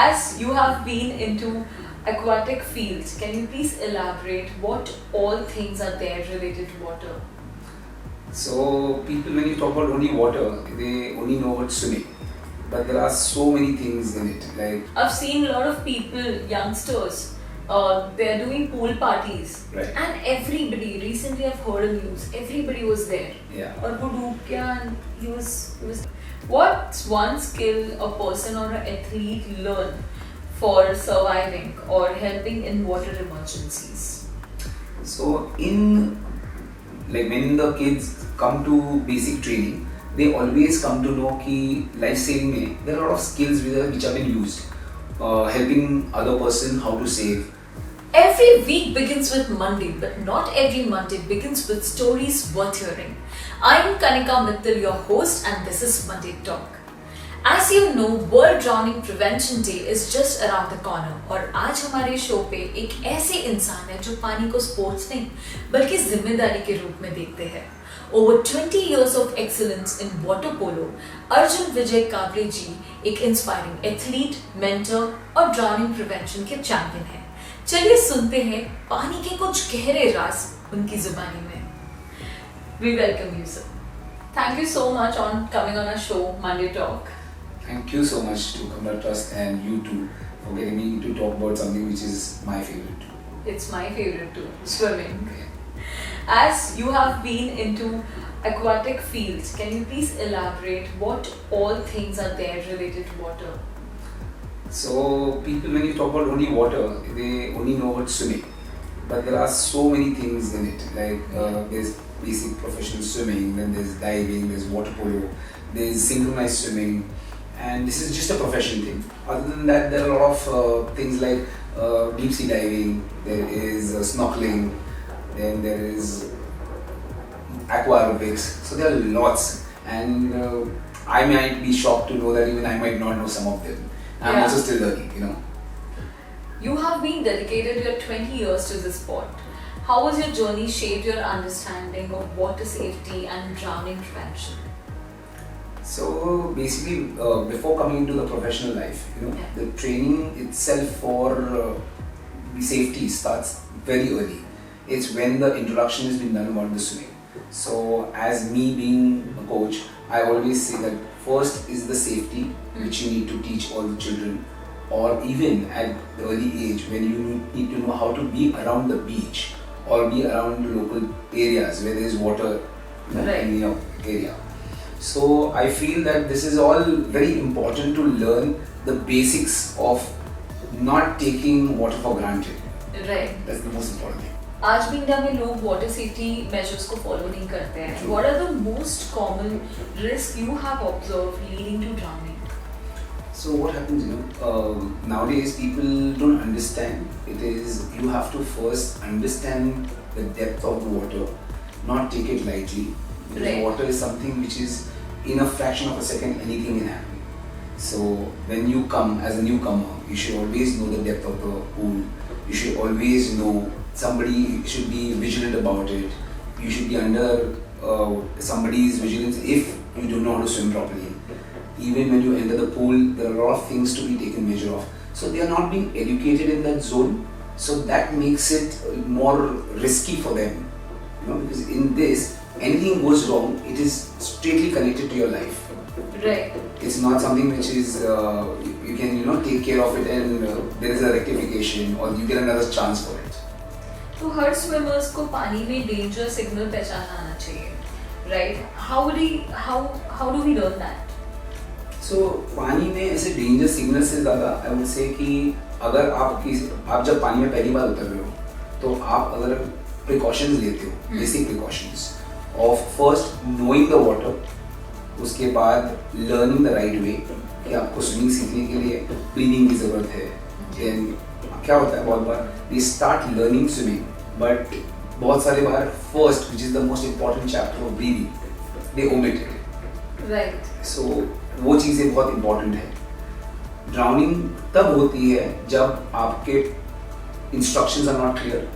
As you have been into aquatic fields, can you please elaborate what all things are there related to water? So people, when you talk about only water, they only know about swimming. But there are so many things in it. Like I've seen a lot of people, youngsters, they're doing pool parties, Right. and everybody. Recently, I've heard a news. Everybody was there. yeah, Or वो डूब गया and he was. What's one skill a person or an athlete learn for surviving or helping in water emergencies? so in like when the kids come to basic training, they always come to know कि life saving में there are a lot of skills which have been used, helping other person how to save. Every week begins with Monday, but not every Monday begins with stories worth hearing. I'm Kanika Mittal, your host, and this is Monday Talk. As you know, World Drowning Prevention Day is just around the corner और आज हमारे show पे एक ऐसे इंसान है जो पानी को स्पोर्ट्स नहीं बल्कि जिम्मेदारी के रूप में देखते हैं. Over 20 years of excellence in water polo, Arjun Vijay Kavle जी एक इंस्पायरिंग एथलीट, मेंटर और ड्राउनिंग प्रिवेंशन के चैंपियन हैं. चलिए सुनते हैं पानी के कुछ गहरे राज उनकी जुबानी में. We welcome you, sir. Thank you so much on coming on our show, Monday Talk. Thank you so much to Kamala Trust and you too for getting me to talk about something which is my favorite too. It's my favorite too, swimming. As you have been into aquatic fields, can you please elaborate what all things are there related to water? So people, when you talk about only water, they only know about swimming. But there are so many things in it. Like there's basic professional swimming, then there's diving, there's water polo, there's synchronized swimming, and this is just a professional thing. Other than that, there are a lot of things like deep sea diving, there is snorkeling, then there is aqua aerobics. So there are lots, and I might be shocked to know that even I might not know some of them. I'm also still learning, you know. You have been dedicated your 20 years to this sport. How has your journey shaped your understanding of water safety and drowning prevention? So basically, before coming into the professional life, you know, the training itself for the safety starts very early. It's when the introduction has been done about the swimming. So as me being a coach, I always say that first is the safety, which you need to teach all the children, or even at the early age when you need to know how to be around the beach or be around the local areas where there is water in your area. So I feel that this is all very important to learn the basics of not taking water for granted. Right. That's the most important thing. आज भी India में लोग water safety measures को follow नहीं करते हैं. What are the most common risks you have observed leading to drowning? So what happens, you know, nowadays people don't understand. It is, you have to first understand the depth of the water, not take it lightly. Because Right. water is something which is in a fraction of a second anything can happen. So when you come as a newcomer, you should always know the depth of the pool. You should always know, somebody should be vigilant about it. You should be under somebody's vigilance if you don't know how to swim properly. Even when you enter the pool, there are a lot of things to be taken measure of. So they are not being educated in that zone. So that makes it more risky for them. You know, because in this, anything goes wrong, it is straightly connected to your life. Right. It's not something which is you can take care of it and there is a rectification or you get another chance for it. तो हर swimmers को पानी में danger signal पहचानना आना चाहिए, right? How do we learn that? So पानी में ऐसे डेंजर सिग्नल से ज़्यादा आई वुड से कि अगर आप जब पानी में पहली बार उतर रहे हो तो आप अगर प्रिकॉशंस लेते हो, basic precautions of first knowing the water, उसके बाद लर्निंग द राइट वे कि आपको स्विमिंग सीखने के लिए ब्रीदिंग की ज़रूरत है. देन क्या होता है बहुत बार we start learning swimming but बहुत सारे बार first which is the most important chapter of breathing they omit it. Right. So वो चीज़ें बहुत इम्पॉर्टेंट है. ड्राउनिंग तब होती है जब आपके instructions are not clear,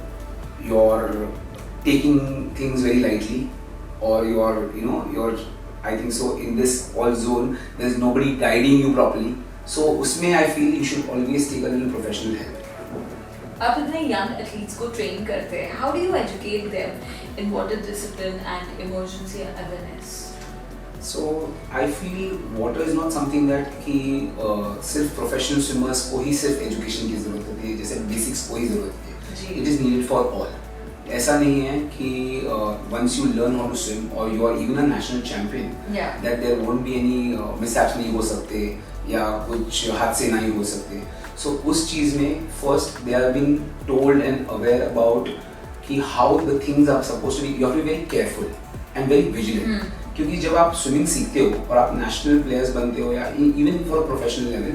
you are taking things very lightly, or you're I think so in this all zone there's nobody guiding you properly, So उसमें I feel you should always take a little professional help. आप इतने young athletes को train करते हैं, how do you educate them in water discipline and emergency awareness? So I feel water is not something that कि सिर्फ professional swimmers को ही सिर्फ education की ज़रूरत होती है, जैसे बेसिक्स को ही ज़रूरत होती है. It is needed for all. ऐसा नहीं है कि once you learn how to swim or you are even a national champion, that there won't be any mishaps नहीं हो सकते या कुछ हादसे नहीं हो सकते. So उस चीज़ में first they are being told and aware about कि how the things are supposed to be. You have to be very careful and very vigilant. क्योंकि जब आप स्विमिंग सीखते हो और आप नेशनल प्लेयर्स बनते हो या इवन फॉर प्रोफेशनल लेवल,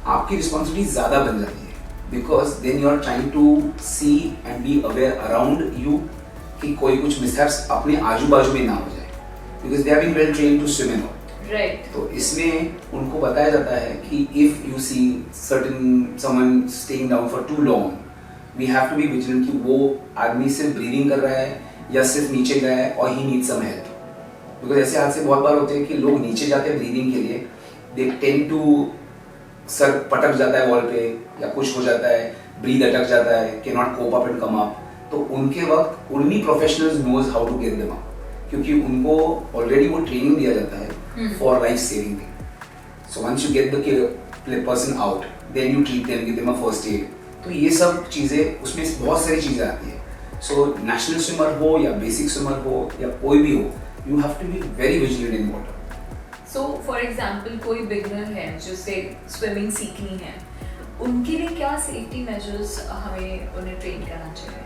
आपकी रिस्पॉन्सिबिलिटी ज़्यादा बन जाती है. Because then you are trying to see and be aware around you कि कोई कुछ मिसहैप्स अपने आजू बाजू में ना हो जाए, because they are being well trained to swim in all. Right. तो इसमें उनको बताया जाता है कि if you see certain someone staying down for too long, we have to be vigilant कि वो आदमी सिर्फ ब्रीदिंग कर रहा है या सिर्फ नीचे गया है और ही नीड सम हेल्प. बिकॉज ऐसे हादसे बहुत बार होते हैं कि लोग नीचे जाते हैं ब्रीदिंग के लिए, दे टेंड टू सर पटक जाता है वॉल पे या कुछ हो जाता है, ब्रीद अटक जाता है, can not cope up and come up. तो उनके वक्त only professionals knows how to get them up, क्योंकि उनको ऑलरेडी वो ट्रेनिंग दिया जाता है for life saving thing. So once you get the person out, then you treat them, give them a first aid. तो ये सब चीज़ें, उसमें बहुत सारी चीज़ें आती है. सो नेशनल स्विमर हो या बेसिक स्विमर हो या कोई भी हो, you have to be very vigilant in water. So for example, कोई beginner है जिसे swimming सीखनी है, उनके लिए क्या safety measures हमें उन्हें train करना चाहिए?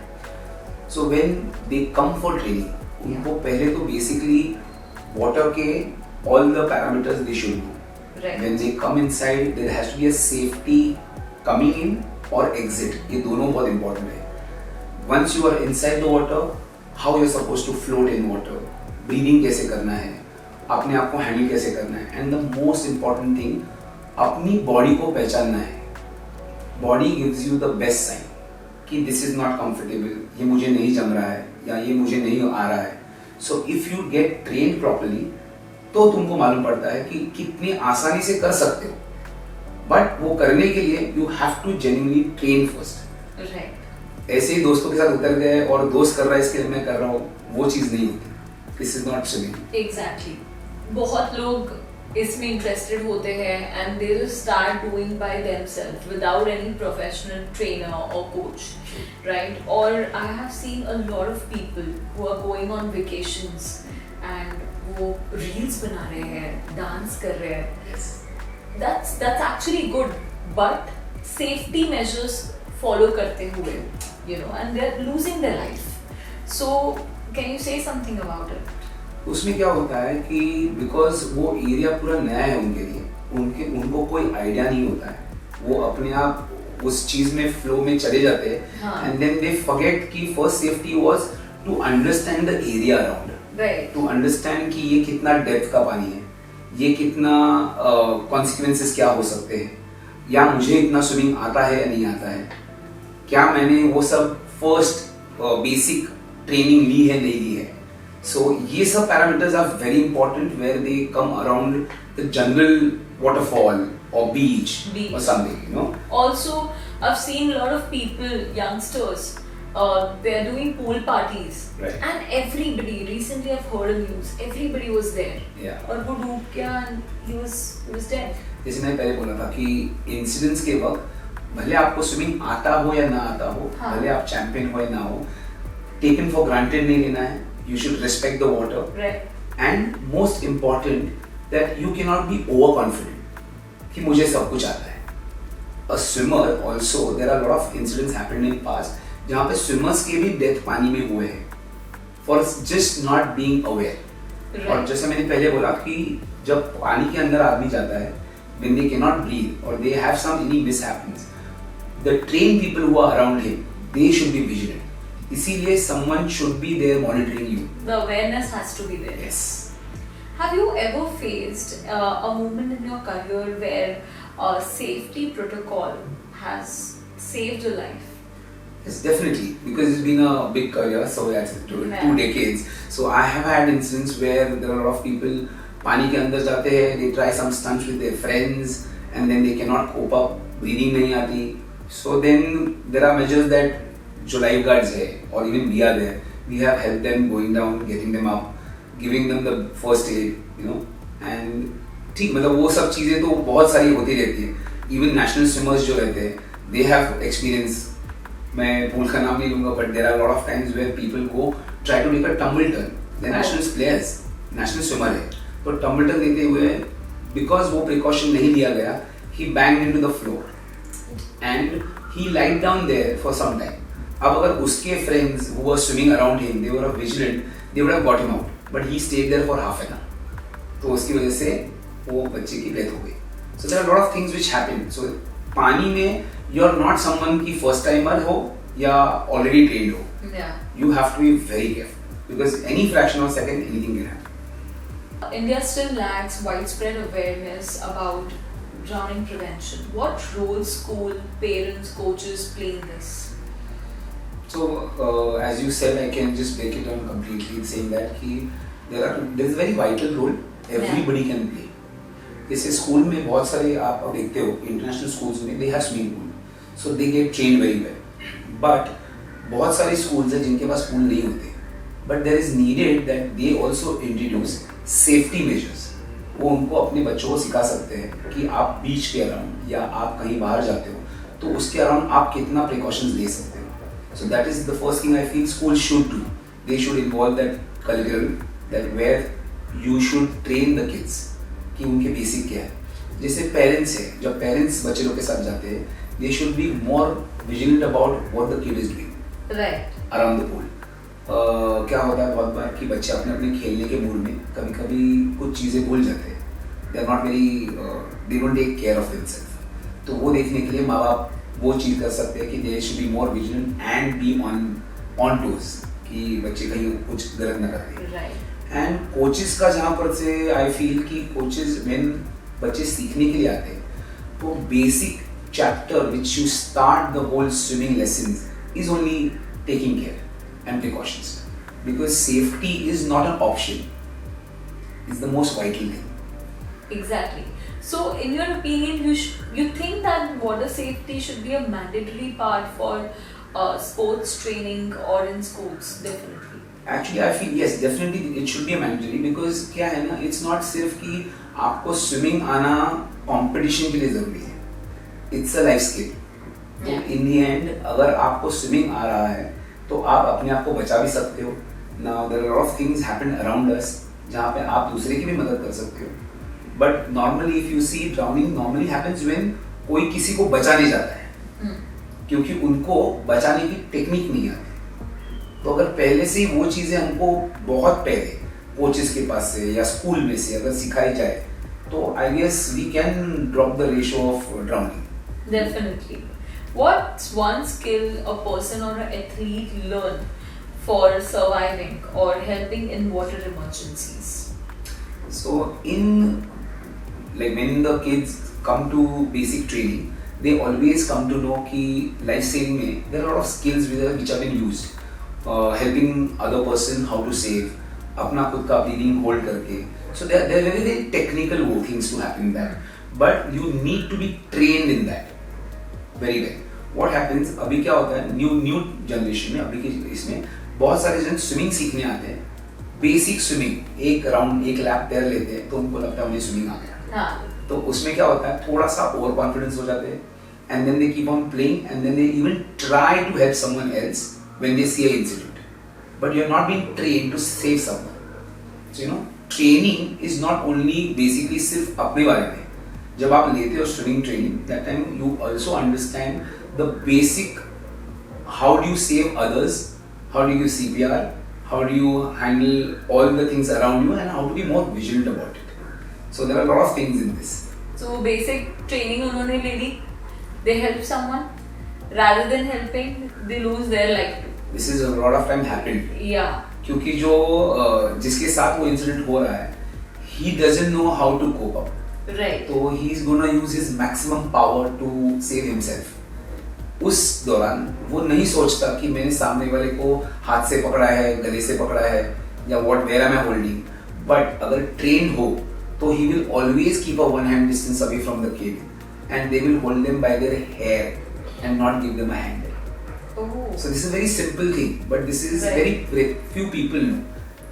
So when they come for training, उनको पहले तो basically water के all the parameters they should know. Right. When they come inside, there has to be a safety coming in or exit. ये दोनों बहुत important है. Once you are inside the water, how you are supposed to float in water, breathing कैसे करना है, अपने आप को हैंडल कैसे करना है, and the most important thing, अपनी बॉडी को पहचानना है. Body gives you the best sign कि दिस इज नॉट कंफर्टेबल, ये मुझे नहीं जम रहा है या ये मुझे नहीं आ रहा है. So if you get train properly, तो तुमको मालूम पड़ता है कि कितनी आसानी से कर सकते हो. बट वो करने के लिए you have to genuinely train first. Right. ऐसे ही दोस्तों के साथ उतर गए और दोस्त कर रहा है इसके लिए मैं कर रहा हूँ, वो चीज़ नहीं होती. This is not swimming. Exactly. बहुत लोग इसमें interested होते हैं and they just start doing by themselves without any professional trainer or coach, right? Or I have seen a lot of people who are going on vacations and वो reels बना रहे हैं, dance कर रहे हैं. Yes. That's actually good, but safety measures follow करते हुए, you know, and they're losing their life. So can you say something about it? उसमें क्या होता है कि बिकॉज वो एरिया पूरा नया है उनके लिए, उनको कोई आइडिया नहीं होता है, वो अपने आप उस चीज में फ्लो में चले जाते हैं एंड देन दे फॉरगेट कि first safety was to understand the area around. Right. To understand कि ये कितना डेप्थ का पानी है, ये कितना कॉन्सिक्वेंसेस क्या हो सकते हैं, या मुझे इतना स्विमिंग आता है या नहीं आता है, क्या मैंने वो सब फर्स्ट बेसिक ट्रेनिंग ली है नहीं ली है. So ये सब parameters are very important where they come around the jungle, waterfall or beach or something, you know. Also, I've seen a lot of people, youngsters, they are doing pool parties, right. And everybody, recently I've heard a news, everybody was there. Yeah. और वो डूब गया and he was dead. जैसे मैं पहले बोला था कि इंसिडेंट्स के वक्त भले आपको स्विमिंग आता हो या ना आता हो, भले आप चैंपियन हो या ना हो, टेकन फॉर ग्रांटेड नहीं लेना है. You should respect the water. Right. And most important that you cannot be overconfident कि मुझे सब कुछ आता है. A swimmer also, there are a lot of incidents happened in past जहाँ पे swimmers के भी डेथ पानी में हुए हैं for just not being aware. Right. और जैसे मैंने पहले बोला कि जब पानी के अंदर आदमी जाता है, when they cannot breathe or they have some any mishaps, the trained people who are around him, they should be vigilant. इसीलिए someone should be there monitoring you. The awareness has to be there. Yes. Have you ever faced a moment in your career where a safety protocol has saved your life? Yes, definitely, because it's been a big career, so that's two decades. So I have had incidents where there are a lot of people पानी के अंदर जाते हैं, they try some stunts with their friends and then they cannot cope up, breathing नहीं आती. So then there are measures that जो lifeguards है or even we are there, we have helped them going down, getting them up, giving them the first aid, you know, and ठीक मतलब वो सब चीज़ें तो बहुत सारी होती रहती है. Even national swimmers जो रहते हैं, they have experience. मैं पूल का नाम नहीं लूँगा, but there are a lot of times where people go try to take a tumble turn. They're national players, national swimmer है, तो tumble turn देते हुए because वो precaution नहीं लिया गया, he banged into the floor and he lied down there for some time. अब अगर उसके friends who were swimming around him, they were vigilant, they would have got him out, but he stayed there for half an hour. तो उसकी वजह से वो बच्चे की डेथ हो गई. So there are a lot of things which happen. So पानी में you are not someone की first timer हो या already trained हो. Yeah. You have to be very careful because any fraction of a second anything can happen. India still lacks widespread awareness about drowning prevention. What role school, parents, coaches play in this? So as you said, I can just break it down completely saying that there is a very vital role everybody can play. जैसे school में बहुत सारे आप देखते हो international schools में they have swimming pool, so they get trained very well. But बहुत सारे स्कूल्स हैं जिनके पास पूल नहीं होते, but there is needed that they also introduce safety measures. वो उनको अपने बच्चों को सिखा सकते हैं कि आप बीच के अराउंड या आप कहीं बाहर जाते हो तो उसके अराउंड आप कितना प्रिकॉशंस ले सकते हो. So that is the first thing I feel school should do. They should involve that curriculum that where you should train the kids कि उनके बेसिक क्या है. जैसे पेरेंट्स है, जब पेरेंट्स बच्चे लोग के साथ जाते हैं, they should be more vigilant about what the kid is doing around the pool. क्या होता है बहुत बार कि बच्चे अपने अपने खेलने के मूड में कभी कभी कुछ चीज़ें भूल जाते हैं. They are not very, they don't take care of themselves. तो वो देखने के लिए माँ बाप वो चीज़ कर सकते हैं कि they should be more vigilant and be on toes कि बच्चे कहीं कुछ गलत न करें. एंड कोचेस का जहाँ पर से आई फील कि कोचेस व्हेन बच्चे सीखने के लिए आते हैं तो basic chapter which you start the whole swimming lessons is only taking care and precautions because safety is not an option, is the most vital thing. Exactly. So, in your opinion, you think that water safety should be a mandatory part for sports training or in schools? Definitely. Actually, I feel yes, definitely it should be a mandatory because क्या है ना, it's not सिर्फ कि आपको swimming आना competition के लिए जरूरी है, it's a life skill. तो in the end अगर आपको स्विमिंग आ रहा है तो आप अपने आप को बचा भी सकते हो. Now there are a lot of things happen around us जहाँ पे आप दूसरे की भी मदद कर सकते हो. But normally if you see drowning normally happens when कोई किसी को बचाने जाता है क्योंकि उनको बचाने की टेक्निक नहीं आती. तो अगर पहले से ही वो चीज़ें हमको बहुत पहले कोचेस के पास से या स्कूल में से अगर सिखाई जाए तो I guess we can drop the ratio of drowning. Definitely. What's one skill a person or an athlete learn for surviving or helping in water emergencies? So in like when the kids come to basic training, they always come to know कि life saving में there are a lot of skills which have been used. Helping other person how to save, अपना खुद का breathing hold करके. So there are very technical things to happen in that, but you need to be trained in that very well. What happens अभी क्या होता है new generation में अभी के इसमें बहुत सारे जन स्विमिंग सीखने आते हैं. बेसिक स्विमिंग एक राउंड एक लैप तैर लेते हैं तो उनको लगता है उन्हें स्विमिंग आ गया. तो उसमें क्या होता है थोड़ा सा ओवर कॉन्फिडेंस हो जाते हैं and then they keep on playing and then they even try to help someone else when they see an incident, but you are not being trained to save someone. So you know training is not only basically सिर्फ अपने बारे में. जब आप लेते हो swimming training that time you also understand the basic how do you save others, how do you do CPR, how do you handle all the things around you and how to be more vigilant about it. So there are a lot of things in this. So basic training उन्होंने ले ली, they help someone rather than helping they lose their life. This is a lot of time happened. Yeah. क्योंकि जो जिसके साथ वो incident हो रहा है he doesn't know how to cope up. Right. तो he is gonna use his maximum power to save himself. उस दौरान वो नहीं सोचता कि मैंने सामने वाले को हाथ से पकड़ा है, गले से पकड़ा है या what where am I holding. But अगर trained हो तो he will always keep a one hand distance away from the kid and they will hold them by their hair and not give them a hand. Oh. So this is a very simple thing, but this is Right. very few people know.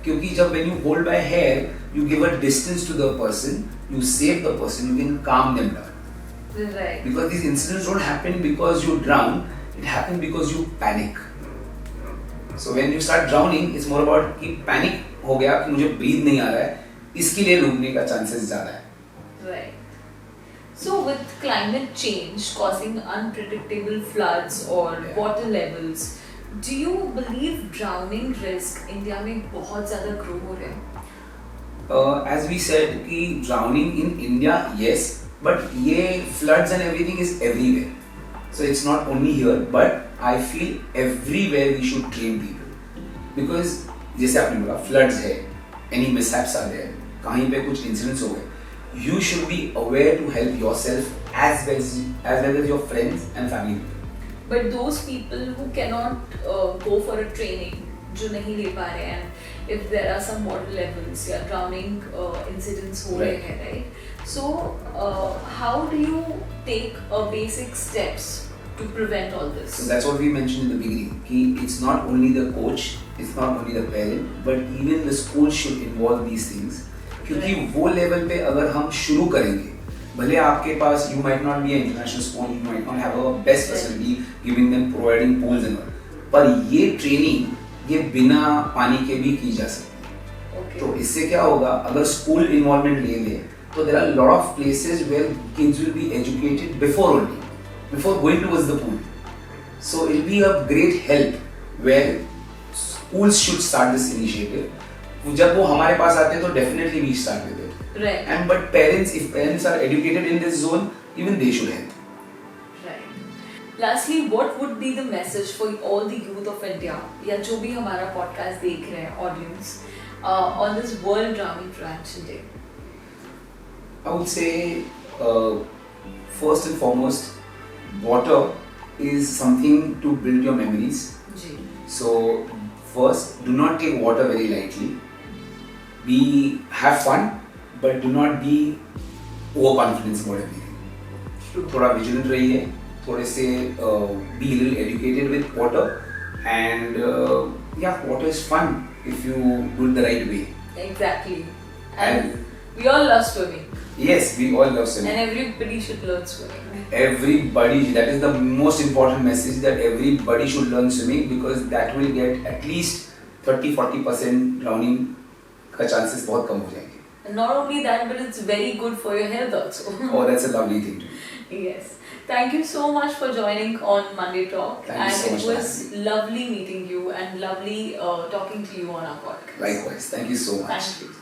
क्योंकि जब when you hold by hair, you give a distance to the person, you save the person, you can calm them down. Right. Because these incidents don't happen because you drown, it happens because you panic. So when you start drowning, it's more about कि panic हो गया कि मुझे breathe नहीं आ रहा है, इसके लिए डूबने का chances ज़्यादा है. Right. So with climate change causing unpredictable floods or Yeah. water levels, do you believe drowning risk India में बहुत ज़्यादा grow हो रहा है? As we said कि drowning in India, yes, but ये floods and everything is everywhere. So it's not only here, but I feel everywhere we should train people. Because जैसे आपने बोला floods है, any mishaps are there, कहीं पे कुछ incidents हो गए, you should be aware to help yourself as well as your friends and family people. But those people who cannot go for a training, जो नहीं ले पा रहे हैं, and if there are some water levels या drowning incidents हो रहे हैं, right? So how do you take basic steps to prevent all this? So that's what we mentioned in the beginning. कि it's not only the coach, it's not only the parent, but even the school should involve these things. क्योंकि वो level पे अगर हम शुरू करेंगे, भले आपके पास you might not be an international school, you might not have a best facility, giving them providing pools and all, पर ये ट्रेनिंग ये बिना पानी के भी की जा सकती है. Okay. तो इससे क्या होगा, अगर स्कूल इन्वॉल्वमेंट ले ले, तो there are a lot of places where kids will be educated before going towards the pool. So it will be a great help where schools should start this initiative. जब वो हमारे पास आते हैं तो definitely we start with it. Right. And but parents, if parents are educated in this zone, even they should help. Right. Lastly, what would be the message for all the youth of India या जो भी हमारा podcast देख रहे हैं audience on this World Drowning Prevention Day? I would say first and foremost, water is something to build your memories. Ji. So first, do not take water very lightly. Have fun, but do not be overconfident about everything. True. थोड़ा vigilant रहिए, थोड़े से be a little educated with water, and yeah, water is fun if you do it the right way. Exactly. And we all love swimming. Yes, we all love swimming. And everybody should learn swimming. Everybody, that is the most important message, that everybody should learn swimming, because that will get at least 30-40% drowning का chances बहुत कम हो जाएंगे. And not only that, but it's very good for your health also. Oh, that's a lovely thing to do. Yes. Thank you so much for joining on Monday Talk. Thank you so much it for was having lovely meeting you and lovely talking to you on our podcast. Likewise, thank you so much. Thank you.